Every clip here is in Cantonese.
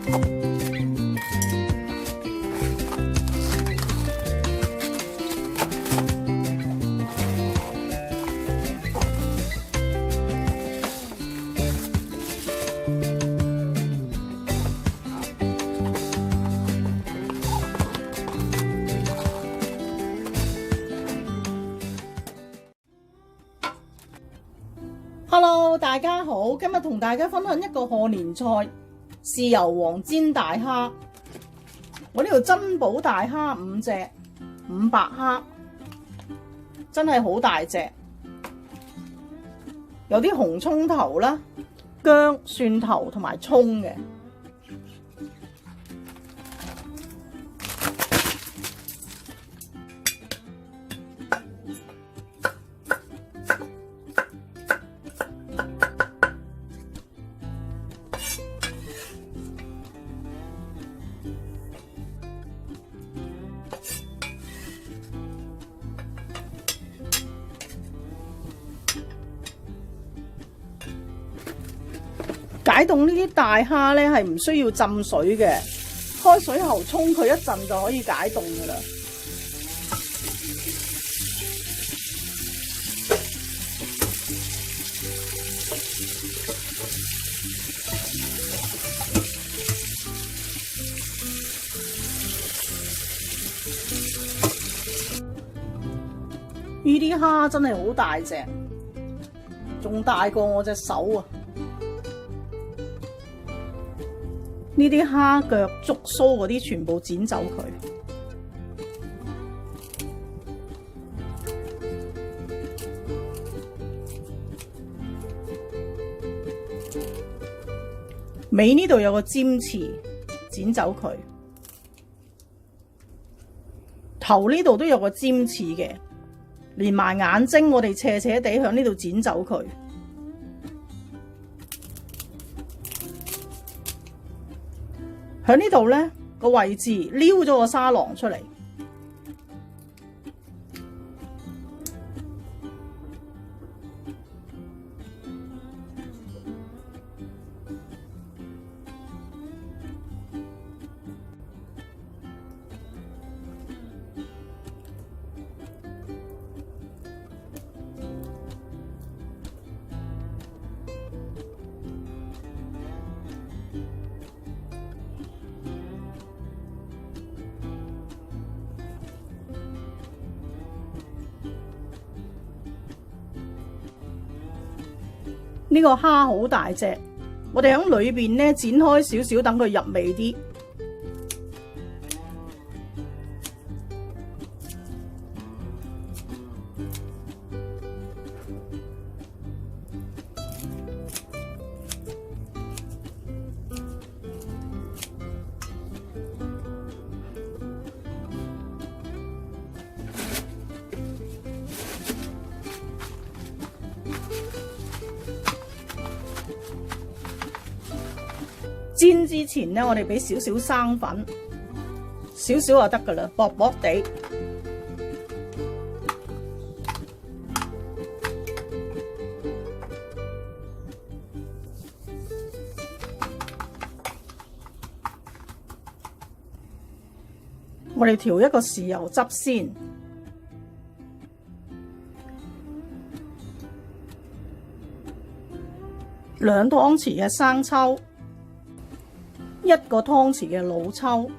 Hello， 大家好，今日同大家分享一個賀年菜——豉油黃煎大蝦。我呢度珍寶大蝦5隻，500克，真係好大隻。有啲紅葱頭啦、薑、蒜頭同埋葱嘅。解凍呢啲大蝦咧係唔需要浸水嘅，開水喉沖佢一陣就可以解凍噶啦。呢啲蝦真係好大隻，仲大過我隻手啊！呢啲蝦腳、觸鬚嗰啲全部剪走佢。尾呢度有個尖刺，剪走佢。頭呢度都有個尖刺嘅，連埋眼睛我哋斜斜地響呢度剪走佢。喺呢度呢個位置撩咗個沙囊出嚟，呢個蝦好大隻，我哋喺裏邊呢剪開少少，等佢入味啲。煎之前呢，我哋俾少少生粉，少少就得噶啦，薄薄地。我哋調一個豉油汁先，兩湯匙嘅生抽。1個湯匙嘅老抽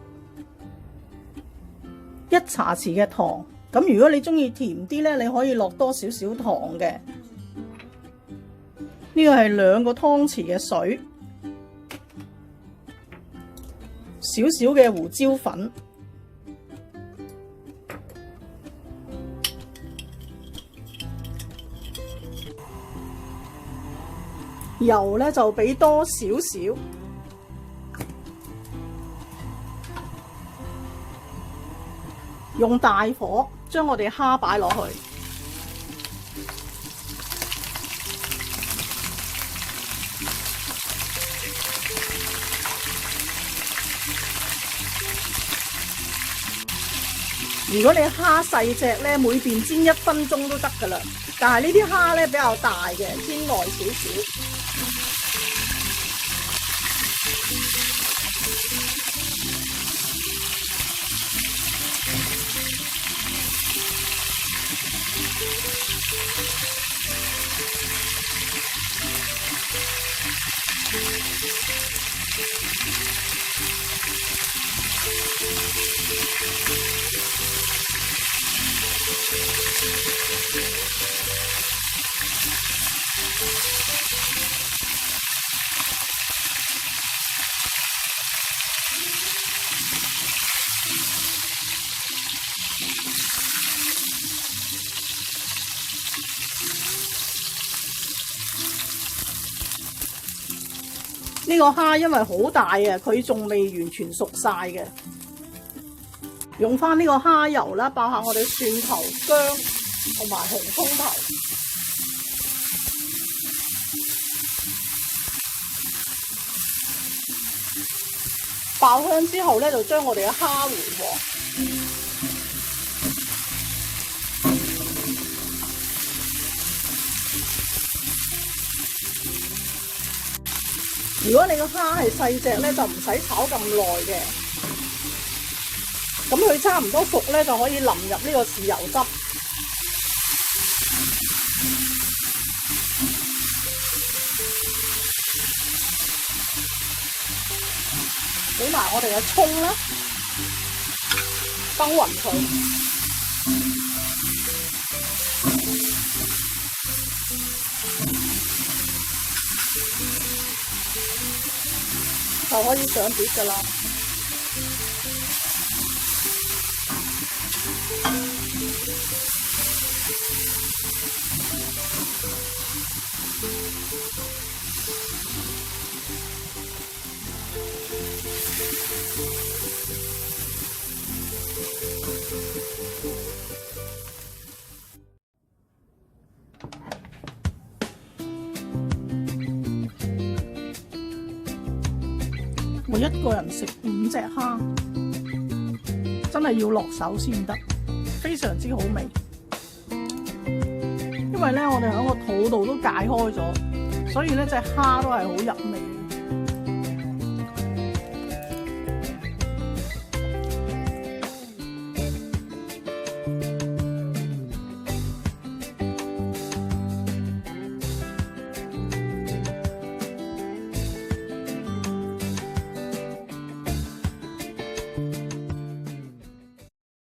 ，1茶匙嘅糖。咁如果你中意甜啲咧，你可以落多少少糖嘅。呢個係2個湯匙嘅水，少少嘅胡椒粉，油咧就俾多少少。用大火將我哋蝦擺落去，如果你蝦細隻咧，每邊煎1分鐘都得噶啦。但係呢啲蝦咧比較大嘅，煎耐少少。呢個蝦因為好大啊，佢仲未完全熟晒嘅。用翻呢個蝦油啦，爆下我哋蒜頭、薑同埋紅葱頭。爆香之後咧，就將我哋嘅蝦回鑊。如果你個蝦係細隻咧，就唔使炒咁耐嘅。咁佢差唔多熟咧，就可以淋入呢個豉油汁。俾埋我哋嘅葱啦，崩勻佢。就可以上碟㗎啦。我一個人食5隻蝦，真係要落手先得，非常之好味。因為咧，我哋喺個肚度都解開咗，所以咧隻蝦都係好入味。